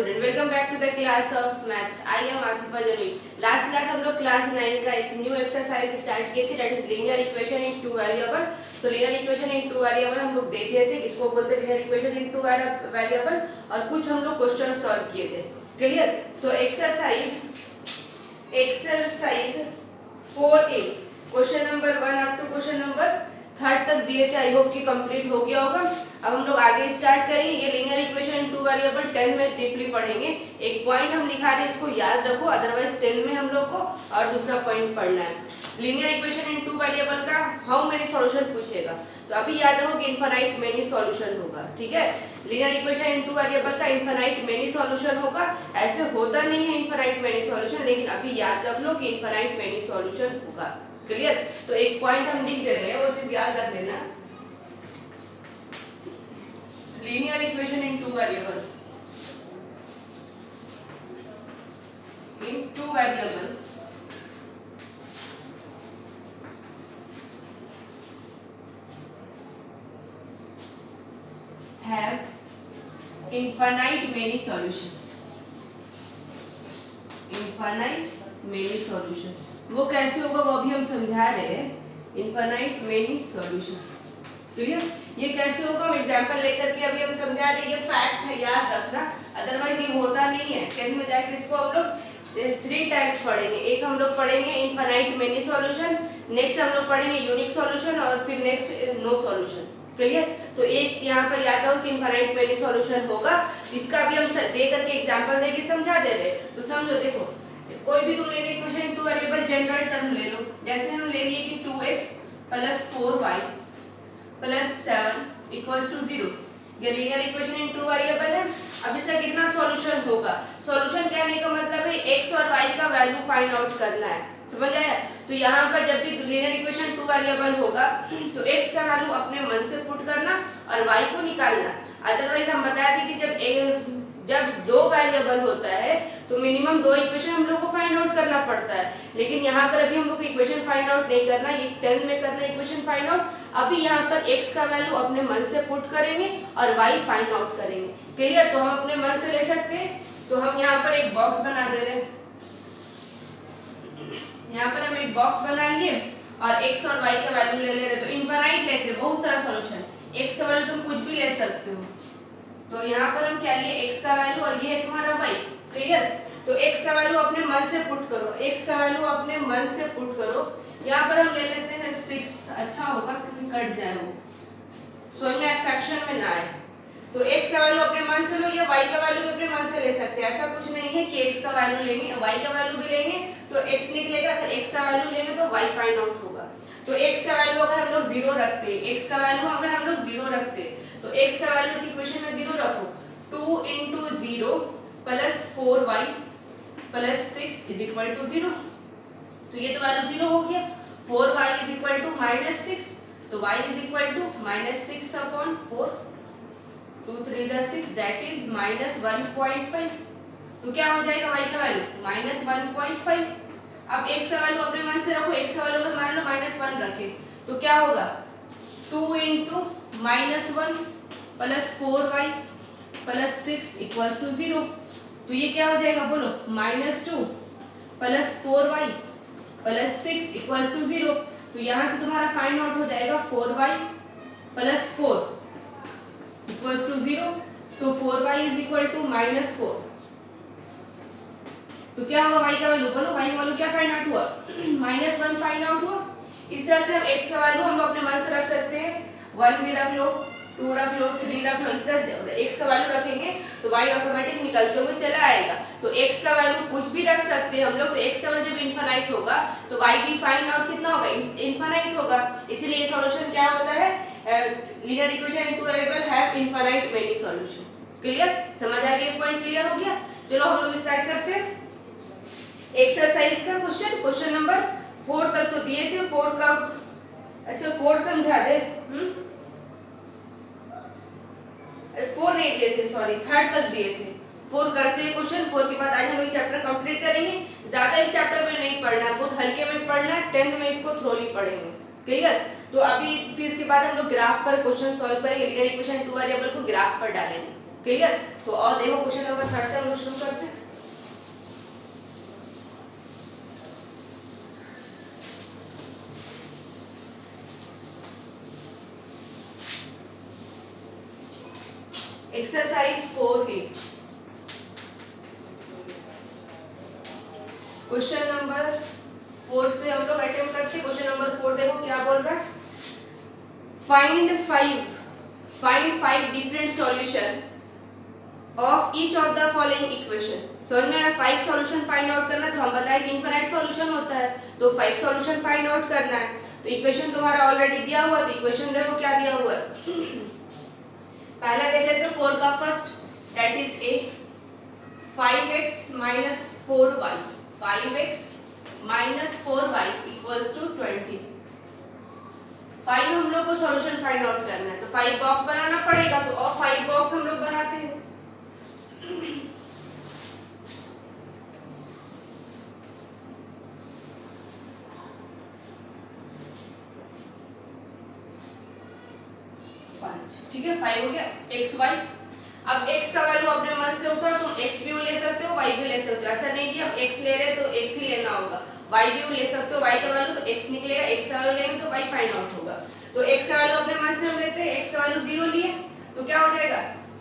Student, welcome back to the class of maths. I am Asifa Jamil. Last class हम लोग class 9 का एक new exercise start की थी, that is linear equation in two variable. तो linear equation in two variable हम लोग देख रहे थे, इसको बोलते हैं linear equation in two variable, और कुछ हम लोग क्वेश्चन सॉल्व किए थे। क्लियर? तो exercise 4A question number 1 up to question number 3 तक दिए थे। आई होप कि कंप्लीट हो गया होगा। अब हम लोग आगे स्टार्ट करेंगे। ये linear equation in two variable 10 में डीपली पढ़ेंगे। एक पॉइंट हम लिखा रहे हैं, इसको याद रखो, अदरवाइज 10 में हम लोग को और दूसरा पॉइंट पढ़ना है। Linear equation in two variable का हाउ मेनी सॉल्यूशन पूछेगा, तो अभी याद रखो कि इनफाइनाइट मेनी सॉल्यूशन होगा। ठीक है, linear equation in two variable का इनफाइनाइट मेनी सॉल्यूशन होगा। ऐसे होता नहीं है इनफाइनाइट मेनी सॉल्यूशन, लेकिन अभी याद रख लो कि इनफाइनाइट मेनी सॉल्यूशन होगा। क्लियर? तो एक पॉइंट हम लिख दे रहे हैं, वो चीज याद रख लेना। linear equation in two variable have infinite many solution। infinite many solution वो कैसे होगा, वो अभी हम समझा रहे हैं। infinite many solution clear? ये कैसे होगा, हम एग्जांपल लेकर के अभी हम समझा रहे हैं। ये फैक्ट है, याद रखना, अदरवाइज ये होता नहीं है। 10 में जाकर इसको हम लोग 3 टाइप्स पढ़ेंगे। एक हम लोग पढ़ेंगे इनफाइनाइट मेनी सॉल्यूशन, नेक्स्ट हम लोग पढ़ेंगे यूनिक सॉल्यूशन, और फिर नेक्स्ट नो सॉल्यूशन। क्लियर? तो एक यहाँ पर याद रखो कि इनफाइनाइट मेनी सॉल्यूशन होगा। इसका भी हम दे करके एग्जांपल देके समझा दे रहे। तो समझो, देखो कोई भी तुम linear equation in two variable general term ले लो। जैसे हम ले लिए कि 2x + 4y + 7 = 0। ये linear equation in two variable है। अब इसका कितना सॉल्यूशन होगा? सॉल्यूशन कहने का मतलब है x और y का वैल्यू फाइंड आउट करना है। समझ आया? तो यहाँ पर जब भी लीनियर इक्वेशन टू वेरिएबल होगा तो x का वैल्यू अपने मन से पुट करना और y को निकालना। अदरवाइज हम बताए थे कि जब दो वेरिएबल होता है तो मिनिमम 2 इक्वेशन हम लोग को फाइंड आउट करना पड़ता है। लेकिन यहाँ पर अभी हम लोग को इक्वेशन फाइंड आउट नहीं करना, ये 10 में करना इक्वेशन फाइंड आउट। अभी यहाँ पर x का वैल्यू अपने मन से पुट करेंगे और y फाइंड आउट करेंगे। क्लियर? तो हम अपने मन से ले सकते हैं। तो हम यहाँ पर एक बॉक्स बना दे रहे हैं। यहाँ पर हम एक बॉक्स बना लिए और x और y का वैल्यू ले रहे हैं। तो इनफाइनाइट लेते हैं, बहुत सारा सॉल्यूशन। x का वैल्यू तुम कुछ भी ले सकते हो। तो यहाँ पर हम क्या लिए, x का वैल्यू, और ये है तुम्हारा y। क्लियर? तो x का वैल्यू अपने मन से पुट करो, x का वैल्यू अपने मन से पुट करो। यहाँ पर हम ले लेते हैं 6, अच्छा होगा क्योंकि कट जाए वो, सो में फ्रैक्शन में ना आए। तो x का वैल्यू अपने मन से लो, या y का वैल्यू भी अपने मन से ले सकते हैं। ऐसा कुछ नहीं है कि x का वैल्यू लेंगे, y का वैल्यू भी लेंगे तो x निकलेगा। अगर x का वैल्यू लेंगे तो y फाइंड आउट होगा। तो x का वैल्यू अगर हम लोग 0 रखते हैं, x का वैल्यू अगर हम लोग 0 रखते हैं तो x का वैल्यू इस इक्वेशन में 0 रखो। 2 × 0 + 4y + 6 = 0। तो ये तो वैल्यू 0 हो गया। 4y = -6, तो y -6/4। 2 3 6, that is -1.5। तो क्या हो जाएगा y का वैल्यू -1.5। अब x का वैल्यू अपने मन से रखो। x का वैल्यू अगर मान लो -1 रखे तो क्या होगा, 2 × -1 + 4y + 6 = 0। तो ये क्या हो जाएगा, बोलो, -2 + 4y + 6 = 0। तो यहाँ से तुम्हारा फाइंड आउट हो जाएगा 4y + 4 = 0। तो 4y = -4। तो क्या होगा y का वैल्यू, बोलो, y का वैल्यू क्या फाइंड आउट हुआ, -1 फाइंड आउट हुआ। इस तरह से हम x का वैल्यू हम अपने मन से रख सकते हैं। 1 भी रख लो, 2 रख लो, 3 रख लो। इस तरह x का वैल्यू रखेंगे तो y ऑटोमेटिक निकलते हुए चला आएगा। तो x का वैल्यू कुछ भी रख सकते हैं हम लोग। तो x का वैल्यू जब इनफाइनाइट होगा तो y भी फाइंड आउट कितना होगा, इनफाइनाइट होगा। इसलिए ये सॉल्यूशन क्या होता है, linear equation in two variable have infinite many solution. Clear? समझ आ गया? पॉइंट क्लियर हो गया? चलो हम लोग स्टार्ट करते हैं एक्सरसाइज का क्वेश्चन नंबर 4 तक तो दिए थे। 4 का, अच्छा 4 समझा दे। 4 नहीं दिए थे, सॉरी 3 तक दिए थे। 4 करते हैं क्वेश्चन। 4 के बाद आज हम लोग चैप्टर कंप्लीट करेंगे। ज्यादा इस चैप्टर में नहीं पढ़ना, बहुत हल्के में पढ़ना है। 10 में इसको थ्रोली पढ़ेंगे। क्लियर? तो अभी फिर इसके बाद हम लोग ग्राफ पर क्वेश्चन सॉल्व करेंगे। लीनियर इक्वेशन टू वेरिएबल को ग्राफ पर डालेंगे। क्लियर? तो और देखो क्वेश्चन नंबर 3 से हम लोग शुरू करते हैं। एक्सरसाइज 4A क्वेश्चन नंबर 4 से हम लोग अटेम्प्ट करते हैं। क्वेश्चन नंबर 4 देखो क्या बोल रहा है, find five different solution of each of the following equation. समझ में आया? 5 सॉल्यूशन फाइंड आउट करना है, तो हम बताएं कि इनफाइनाइट सॉल्यूशन होता है, तो 5 सॉल्यूशन फाइंड आउट करना है। तो इक्वेशन तुम्हारा ऑलरेडी दिया हुआ, तो इक्वेशन देखो क्या दिया हुआ है। पहला देख लेते हैं 4 का first, that is a 5x minus 4y, 5x minus 4y equals to 20। 5 हम लोग को सॉल्यूशन फाइंड आउट करना है, तो 5 बॉक्स बनाना पड़ेगा, तो और 5 बॉक्स हम लोग बनाते हैं। ठीक है, 5 हो गया। एक्स वाई, अब x का वैल्यू अपने मन से उठाओ, तुम x भी ले सकते हो y भी ले सकते हो, ऐसा नहीं कि हम x ले रहे तो x ही लेना होगा, y भी ले सकते हो, y का वैल्यू तो x निकलेगा, x का वैल्यू लेंगे तो y फाइंड आउट होगा। तो x का वैल्यू अपने मन से हम लेते हैं, x का वैल्यू 0 लिए तो क्या हो जाएगा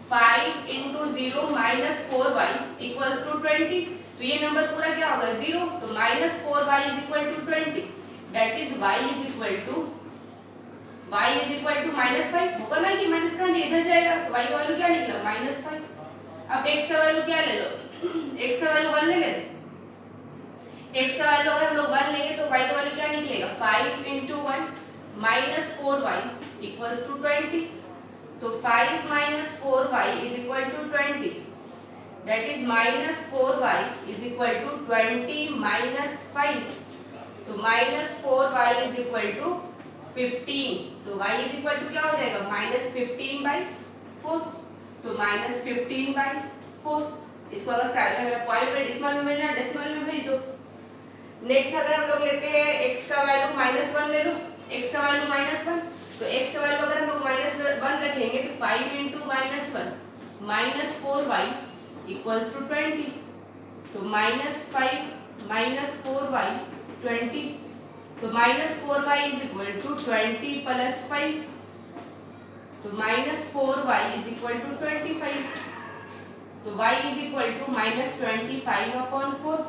5 into 0 minus 4y equals to 20। तो ये नंबर पूरा क्या होगा 0, तो minus 4y is equal to 20, that is y is equal to -5 होगा ना, कि माइनस का इधर जाएगा, तो y का वैल्यू क्या निकला -5। अब x का वैल्यू क्या ले लो, x का वैल्यू 1 ले ले, x का वैल्यू अगर हम लोग 1 लेंगे तो y का वैल्यू क्या निकलेगा 5 into 1 minus 4y equals to 20। तो 5 minus 4y is equal to 20, that is minus 4y is equal to 20 minus 5, तो minus 4y is equal to 15, तो y is equal to क्या हो जाएगा -15/4, तो -15/4। इसको अगर पॉइंट में डेसिमल में मिलना है डेसिमल में भेज दो। नेक्स्ट अगर हम लोग लेते हैं x का वैल्यू -1 ले लो, x का वैल्यू -1, तो x का वैल्यू अगर हम लोग -1 रखेंगे तो 5 into -1 -4y equals to 20, तो -5 minus 4y 20, तो -4y is equal to 20 plus 5, तो -4y is equal to 25, तो y is equal to -25/4।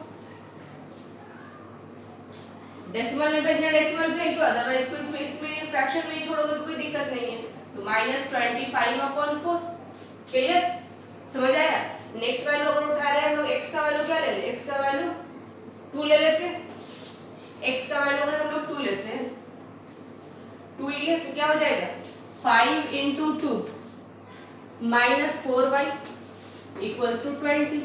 Decimal में भेजना डेसिमल भेज दो, अदरवाइज को इसमें फ्रैक्शन में ही छोड़ोगे तो कोई दिक्कत नहीं है, तो -25/4। क्लियर? समझ आया? नेक्स्ट वैल्यू अगर उठा रहे हैं हम लोग x का वैल्यू क्या ले ले, x का वैल्यू 2 ले लेते हैं। x का वैल्यू अगर हम लोग 2 लेते हैं, 2 लिए तो क्या हो जाएगा 5 into 2 minus 4y equals to 20,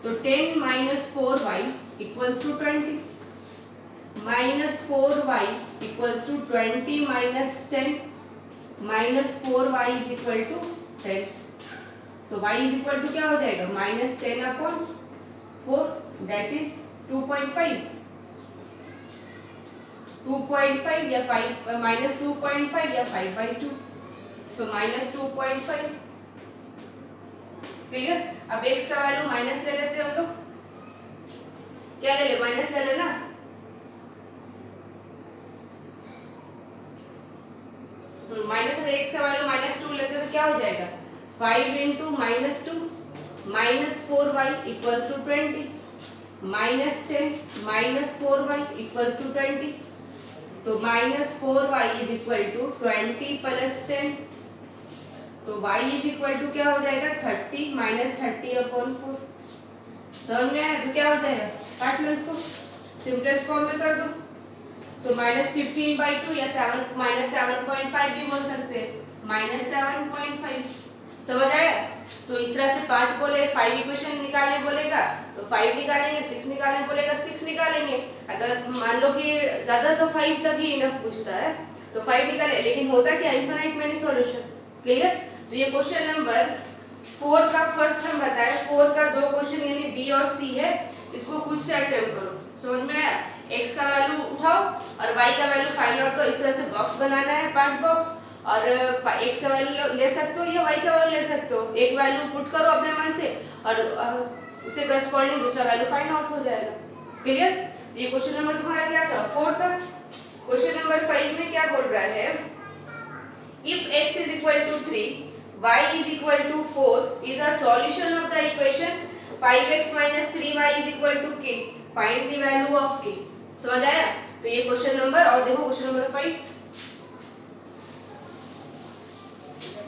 तो 10 minus 4y equals to 20, minus 4y equals to 20 minus 10, minus 4y is equal to 10, तो y is equal to क्या हो जाएगा -10/4, that is 2.5 या 5 -2.5 या 5/2, तो -2.5। क्लियर? अब x का वैल्यू माइनस ले लेते हैं हम लोग, क्या ले ले माइनस ले लेना, माइनस अगर x का वैल्यू -2 लेते हैं तो क्या हो जाएगा 5 into -2 minus 4y equals to 20, -10 minus 4y equals to 20, तो -4y is equal to 20 plus 10, तो y is equal to क्या हो जाएगा 30 -30/4। समझ में आया? तो क्या हो जाएगा, काट लो इसको, सिंपलेस्ट फॉर्म में कर दो, तो -15/2 या 7.5 भी बोल सकते हैं, -7.5। समझ आया? तो इस तरह से 5 बोले 5 इक्वेशन निकालने बोलेगा तो 5 निकालेंगे, 6 निकालने बोलेगा 6 निकालेंगे। अगर मान लो कि ज्यादा तो 5 तक ही इनफ पूछता है तो 5 निकाले, लेकिन होता क्या इनफाइनाइट मेनी सॉल्यूशन। क्लियर? तो ये क्वेश्चन नंबर 4 का फर्स्ट हम बताए, 4 का 2 क्वेश्चन यानी बी और सी है, इसको खुद से अटेम्प्ट करो। समझ में आया? x का वैल्यू उठाओ और y का वैल्यू फाइंड आउट करो। इस तरह से बॉक्स बनाना है 5 बॉक्स, और x का वैल्यू ले सकते हो या y का वैल्यू ले सकते हो। एक वैल्यू पुट करो अपने मन से और उसे करस्पॉन्डिंग दूसरा वैल्यू फाइंड आउट हो जाएगा। क्लियर? ये क्वेश्चन नंबर तुम्हारा क्या था? 4 था। क्वेश्चन नंबर 5 में क्या बोल रहा है? If x is equal to 3, y is equal to 4 is a solution of the equation 5x minus 3y is equal to k. Find the value of k. समझ आया? तो ये क्वेश्चन नंबर, और देखो क्वेश्चन नंबर 5।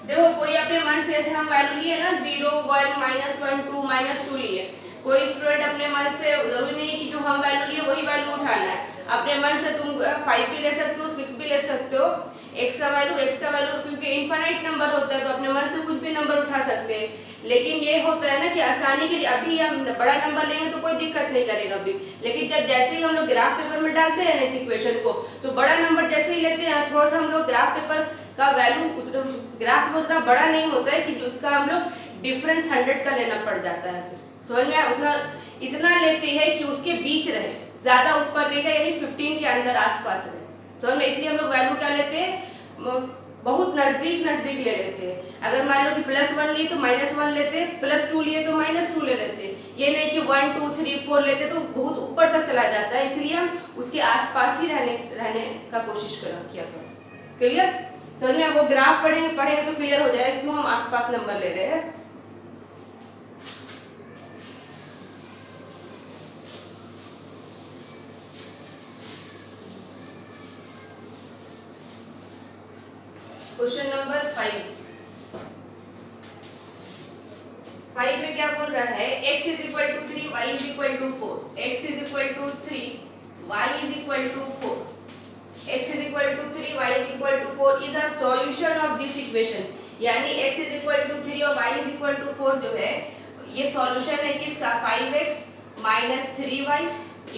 देखो कोई अपने मन से ऐसे हम वैल्यू लिए ना 0 1 -1 2 -2 लिए। कोई स्टूडेंट अपने मन से जरूरी नहीं कि जो हम वैल्यू लिए वही वैल्यू उठाना है। अपने मन से तुम 5 भी ले सकते हो, 6 भी ले सकते हो। x का वैल्यू क्योंकि इनफाइनाइट नंबर होता है तो अपने मन से कुछ भी नंबर उठा सकते हैं। लेकिन ये होता है ना कि आसानी के लिए अभी हम बड़ा नंबर लेंगे तो कोई दिक्कत नहीं करेगा अभी, लेकिन जब जैसे ही हम लोग ग्राफ पेपर में डालते हैं ना इस इक्वेशन को, तो बड़ा नंबर जैसे ही लेते हैं थोड़ा सा हम लोग ग्राफ पेपर का वैल्यू ग्राफ में उतना बड़ा नहीं होता है कि उसका हम लोग डिफरेंस 100 का लेना पड़ जाता है। समझ में? उतना इतना लेते हैं कि उसके बीच रहे, ज्यादा ऊपर नहीं जाए, यानी 15 के अंदर आसपास रहे। समझ में? इसलिए हम लोग वैल्यू क्या लेते हैं? बहुत नजदीक ले लेते हैं। अगर मान लो कि +1 लिए तो -1 लेते, +2 लिए तो -2 ले लेते। ये नहीं कि 1 2 3 4 लेते तो बहुत ऊपर तक चला जाता है, इसलिए हम उसके आसपास ही रहने का कोशिश किया करो। क्लियर? समझ में? वो ग्राफ पढ़ेंगे तो क्लियर हो जाएगा क्यों हम आसपास नंबर ले रहे हैं। क्वेश्चन नंबर 5 में क्या बोल रहा है? x is equal to 3, y is equal to 4. x is equal to 3, y is equal to 4. x is equal to 3, y is equal to 4 is a solution of this equation. यानी x is equal to 3 और y is equal to 4 जो है ये solution है किसका? 5x minus 3y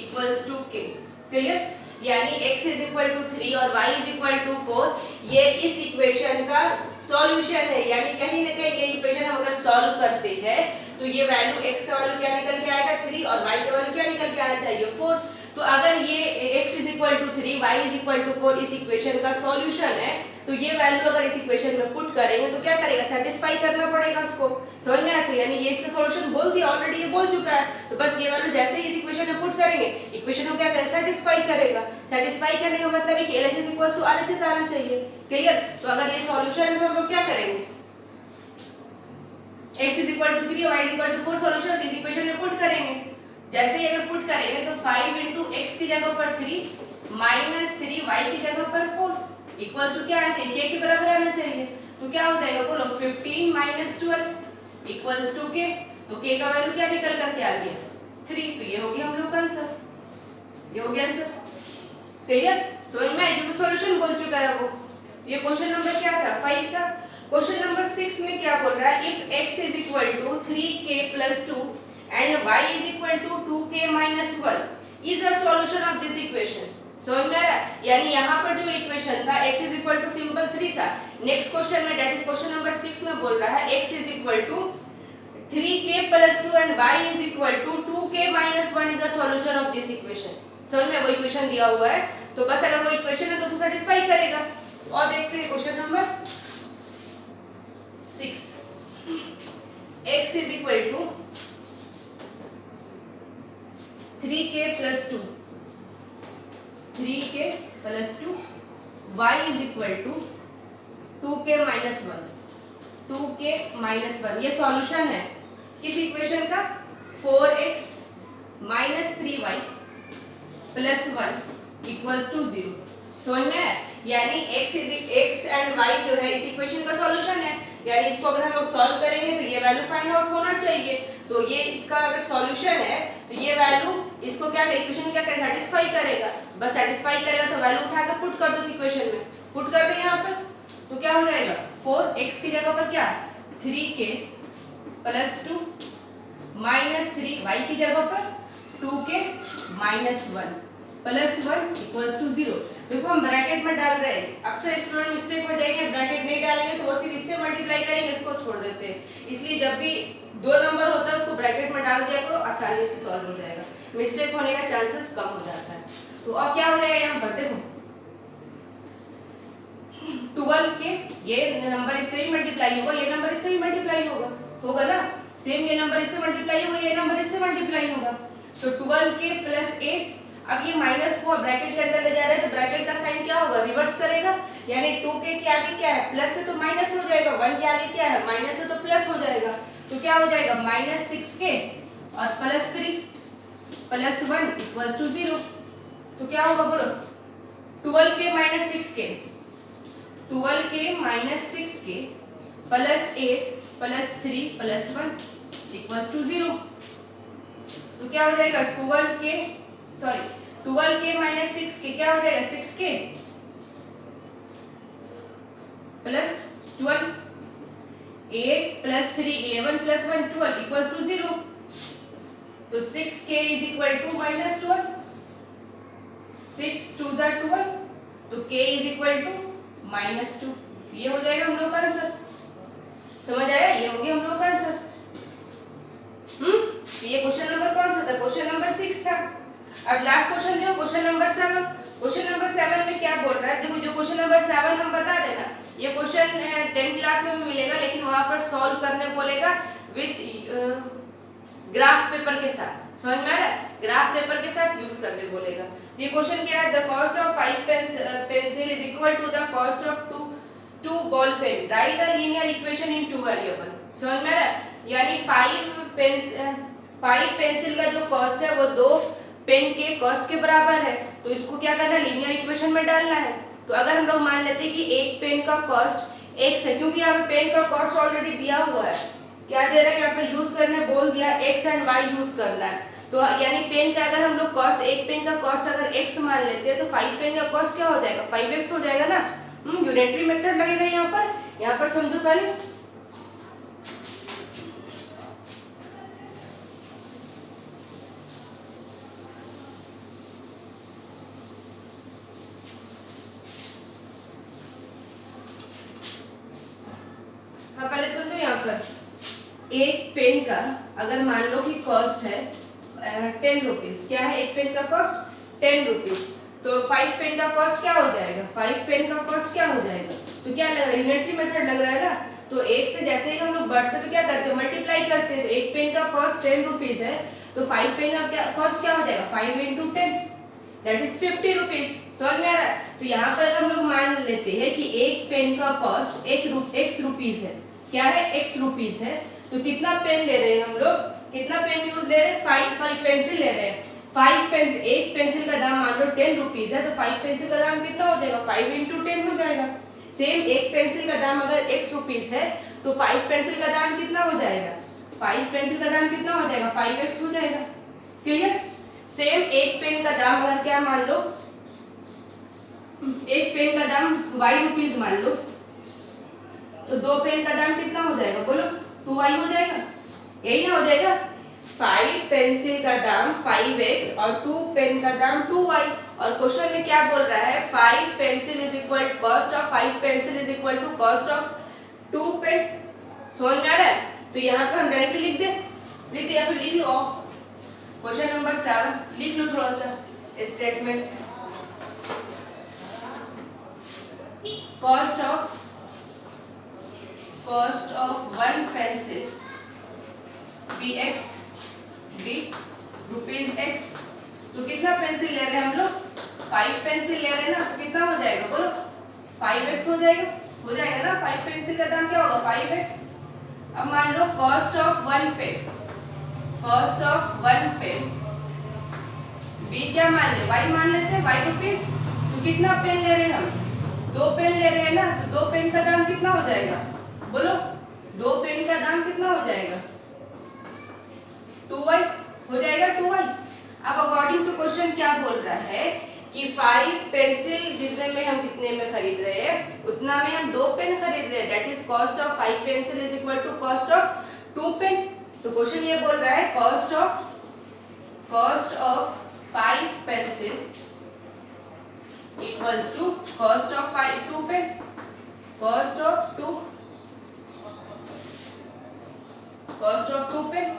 equals to k. Clear? यानी x is equal to 3 और y is equal to 4 ये इस इक्वेशन का सॉल्यूशन है। यानी कहीं ना कहीं ये इक्वेशन हम अगर सॉल्व करते हैं तो ये वैल्यू x का वैल्यू क्या निकल के आएगा? 3 और y का वैल्यू क्या निकल के आना चाहिए? 4। तो अगर ये x is equal to 3, y is equal to 4 इस इक्वेशन का सॉल्यूशन है तो ये वैल्यू अगर इस इक्वेशन में पुट करेंगे तो क्या करेगा? सेटिस्फाई करना पड़ेगा उसको। समझ में आया? तो यानी ये इसका सॉल्यूशन बोल दिया, ऑलरेडी ये बोल चुका है। तो बस ये वैल्यू जैसे ही इस इक्वेशन में पुट करेंगे इक्वेशन को क्या करेगा? सेटिस्फाई करेगा। सेटिस्फाई करने का मतलब है कि LHS इक्वल्स टू RHS आना चाहिए। क्लियर? तो अगर ये सॉल्यूशन है तो हम लोग क्या करेंगे? x is equal to 3 y is equal to 4 solution इस इक्वेशन में पुट करेंगे। जैसे ही अगर पुट करेंगे तो 5 into x की जगह पर 3 minus 3y की जगह पर 4 इक्वल्स टू क्या आना चाहिए? k के बराबर आना चाहिए। तो क्या हो जाएगा? बोलो 15 minus 12 इक्वल्स टू k। तो k का वैल्यू क्या निकल करके आ गया? 3। तो ये हो गया हम लोग का आंसर। ये हो गया आंसर। क्लियर? समझ में आया? जो सॉल्यूशन बोल चुका है वो। ये क्वेश्चन नंबर क्या था? 5 था। क्वेश्चन नंबर 6 में क्या बोल रहा है? If x is equal to 3k plus 2 and y is equal to 2k minus 1 is a solution of this equation. समझ में आया? यानी यहाँ पर जो इक्वेशन था x is equal to simple 3 था। नेक्स्ट क्वेश्चन में दैट इज क्वेश्चन नंबर 6 में बोल रहा है x is equal to 3k plus 2 and y is equal to 2k minus 1 is the solution of this equation. समझ में? वो इक्वेशन दिया हुआ है तो बस अगर वो इक्वेशन है तो उसको सेटिस्फाई करेगा। और देखते हैं question number 6। x is equal to 3k plus 2 3k plus 2 y is equal to 2k minus 1 2k minus 1 ये सॉल्यूशन है किस इक्वेशन का? 4x minus 3y plus 1 equals to 0। समझ में है? यानी x and y जो है इस इक्वेशन का सॉल्यूशन है। यानी इसको अगर हम लोग सॉल्व करेंगे तो ये वैल्यू फाइंड आउट होना चाहिए। तो ये इसका अगर सॉल्यूशन है तो ये वैल्यू इसको क्या इक्वेशन क्या करेगा? सेटिस्फाई करेगा। बस सेटिस्फाई करेगा तो वैल्यू उठाकर पुट कर दो इस इक्वेशन में। पुट कर दें यहाँ पर तो क्या हो जाएगा? 4x की जगह पर क्या? 3k plus 2 minus 3y की जगह पर 2k minus 1 plus 1 equals to 0। देखो हम ब्रैकेट में डाल रहे हैं। अक्सर स्टूडेंट मिस्टेक हो जाएंगे, ब्रैकेट नहीं डालेंगे तो वो सिर्फ इससे मल्टीप्लाई करेंगे, इसको छोड़ देते हैं। इसलिए जब भी 2 नंबर होता है उसको ब्रैकेट में डाल दिया करो, आसानी से सॉल्व हो जाएगा। मिस्टेक होने का चांसेस कम हो जाता है। तो अब क्या हो जाएगा यहाँ पर? देखो 12k ये नंबर इससे भी मल्टीप्लाई होगा, ये नंबर इससे भी मल्टीप्लाई होगा ना। सेम ये नंबर इससे मल्टीप्लाई होगा, ये नंबर इससे मल्टीप्लाई होगा। तो 12k प्लस 8, अब ये माइनस को ब्रैकेट के अंदर ले जा रहे हैं तो ब्रैकेट का साइन क्या होगा, रिवर्स करेगा, यानी 2k के आगे क्या है, प्लस है तो माइनस हो जाएगा, 1 के आगे क्या है, माइनस है तो प्लस हो जाएगा। तो क्या हो जाएगा, माइनस 6k और प्लस 3 प्लस 1 इक्वल्स टू 0। तो क्या होगा बोलो, 12k minus 6k, 12k minus 6k plus 8 plus 3 plus 1 equals to 0। तो क्या हो जाएगा 12k माइनस 6k क्या हो जाएगा, 6k plus 12, 8 plus 3 11 plus 1 12 equals to 0। तो 6k is equal to minus 12, 6 2 जा 12, तो k is equal to minus 2। ये हो जाएगा हम लोग का आंसर, समझ आया, ये हो गया हम लोग का आंसर। ये क्वेश्चन नंबर कौन सा था, क्वेश्चन नंबर 6 था। अब लास्ट क्वेश्चन देखो, क्वेश्चन नंबर 7। क्वेश्चन नंबर 7 में क्या बोल रहा है, देखो जो क्वेश्चन नंबर 7 हम बता रहे ना, ये क्वेश्चन 10th क्लास में भी मिलेगा, लेकिन वहां पर सॉल्व करने बोलेगा विद ग्राफ पेपर के साथ, समझ में आ रहा है, ग्राफ पेपर के साथ यूज करने बोलेगा। ये क्वेश्चन क्या है, the cost of 5 pencil is equal to the cost of 2 ball pen, right a linear equation in 2 variable. समझ में आ रहा है, यानी 5 पेंसिल का जो कॉस्ट है वो 2 पेन के कॉस्ट के बराबर है, तो इसको क्या करना है, लीनियर इक्वेशन में डालना है। तो अगर हम लोग मान लेते हैं कि एक पेन का कॉस्ट x है, क्योंकि यहाँ पे पेन का कॉस्ट ऑलरेडी दिया हुआ है, क्या दे रहा है, यहाँ पे यूज करने बोल दिया x एंड y यूज करना है। तो यानी पेन का अगर हम लोग कॉस्ट, एक पेन का कॉस्ट अगर x मान लेते हैं तो 5 पेन का कॉस्ट क्या हो जाएगा, 5x हो जाएगा ना। यूनिटरी मेथड लगेगा यहाँ पर समझो पहले। हाँ पहले समझो, यहाँ पर एक पेन का अगर मान लो कि कॉस्ट है 10 रुपीज, क्या है एक पेन का कॉस्ट 10 रुपीज, तो 5 पेन का कॉस्ट क्या हो जाएगा, 5 पेन का कॉस्ट क्या हो जाएगा, तो क्या लग रहा है, यूनिटरी मेथड लग रहा है ना। तो एक से जैसे ही हम लोग बढ़ते तो क्या करते हैं, मल्टीप्लाई करते हैं। तो एक पेन का कॉस्ट 10 रुपीज है, तो 5 पेन का क्या कॉस्ट क्या हो जाएगा, 5 into 10 दैट इज 50 रुपीज। समझ में आ रहा है। तो यहाँ पर हम लोग मान लेते हैं कि एक पेन का कॉस्ट x रुपीज है, क्या है x रुपीज है, तो कितना पेन ले रहे हैं हम लोग, कितना पेन यूज ले रहे हैं, पेंसिल ले रहे हैं 5 पेंसिल। एक पेंसिल का दाम मान लो 10 रुपीज है, तो 5 पेंसिल का दाम कितना हो जाएगा, 5 into 10 हो जाएगा। सेम एक पेंसिल का दाम अगर x रुपीज है तो 5 पेंसिल का दाम कितना हो जाएगा, 5 पेंसिल का दाम कितना हो जाएगा, 5x हो जाएगा। क्लियर। सेम एक पेन का दाम अगर क्या मान लो, एक पेन का दाम y रुपीज मान लो, तो 2 पेन का दाम कितना हो जाएगा, बोलो 2y हो जाएगा, यही ना हो जाएगा। 5 पेंसिल का दाम 5x और 2 पेन का दाम 2y। और क्वेश्चन में क्या बोल रहा है, 5 pencil is equal cost of 5 pencil is equal to cost of 2 pen. समझ में आ रहा है। तो यहाँ पे हम डायरेक्टली लिख दे या फिर लिख लो ऑफ क्वेश्चन नंबर 7 लिख लो थोड़ा सा statement. Cost of 1 pencil bx b rupees x। तो कितना पेंसिल ले रहे हैं हम लोग, 5 पेंसिल ले रहे हैं ना, तो कितना हो जाएगा बोलो, 5x हो जाएगा ना। 5 पेंसिल का दाम क्या होगा, 5x। अब मान लो cost of 1 pen, cost of 1 pen b क्या मान ले, y मान लेते हैं, y रुपीज। तो कितना पेन ले रहे हैं हम, 2 पेन ले रहे हैं ना, तो 2 पेन का दाम कितना हो जाएगा बोलो, 2 पेन का दाम कितना हो जाएगा, 2y हो जाएगा, 2y। अब अकॉर्डिंग टू क्वेश्चन क्या बोल रहा है कि 5 पेंसिल जितने में हम कितने में खरीद रहे हैं उतना में हम 2 पेन खरीद रहे हैं, that is cost of 5 pencil is equal to cost of 2 pen. तो क्वेश्चन ये बोल रहा है cost of 5 pencil equals to cost of 2 pen, cost of 2 pen.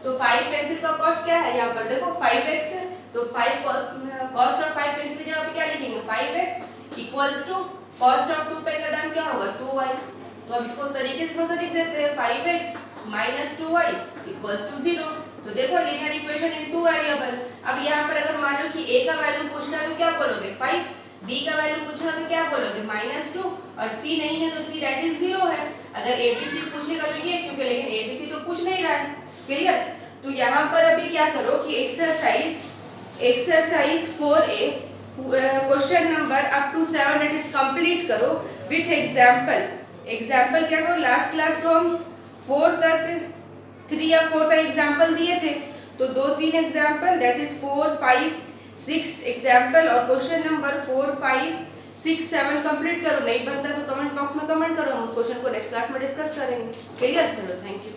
तो 5 पेंसिल का कॉस्ट क्या है, यहाँ पर देखो 5x है, तो 5 कॉस्ट ऑफ 5 पेंसिल की जगह पे क्या लिखेंगे, 5x equals to cost of 2 पाई का दाम क्या होगा 2y। तो अब इसको तरीके से थोड़ा सा लिख देते हैं 5x minus 2y equals to 0। तो देखो linear equation in two variable. अब यहाँ पर अगर मान लो कि a का वैल्यू पूछना है तो क्या बोलोगे 5, b का वैल्यू पूछना तो क्या बोलोगे -2 और c नहीं है तो c दैट इज 0 है। अगर abc पूछेगा तो ये, क्योंकि लेकिन abc तो पूछ नहीं रहा है। क्लियर। तो यहाँ पर अभी क्या करो कि exercise 4a question number up to 7 that is complete करो विथ एग्जाम्पल क्या करो। लास्ट क्लास तो हम 3 या 4 तक एग्जाम्पल दिए थे, तो 2-3 एग्जाम्पल दैट इज 4, 5, 6 एग्जाम्पल और क्वेश्चन नंबर 4, 5, 6, 7 कंप्लीट करो। नहीं बनता तो कमेंट बॉक्स में कमेंट करो, हम उस क्वेश्चन को नेक्स्ट क्लास में डिस्कस करेंगे। क्लियर। चलो थैंक यू।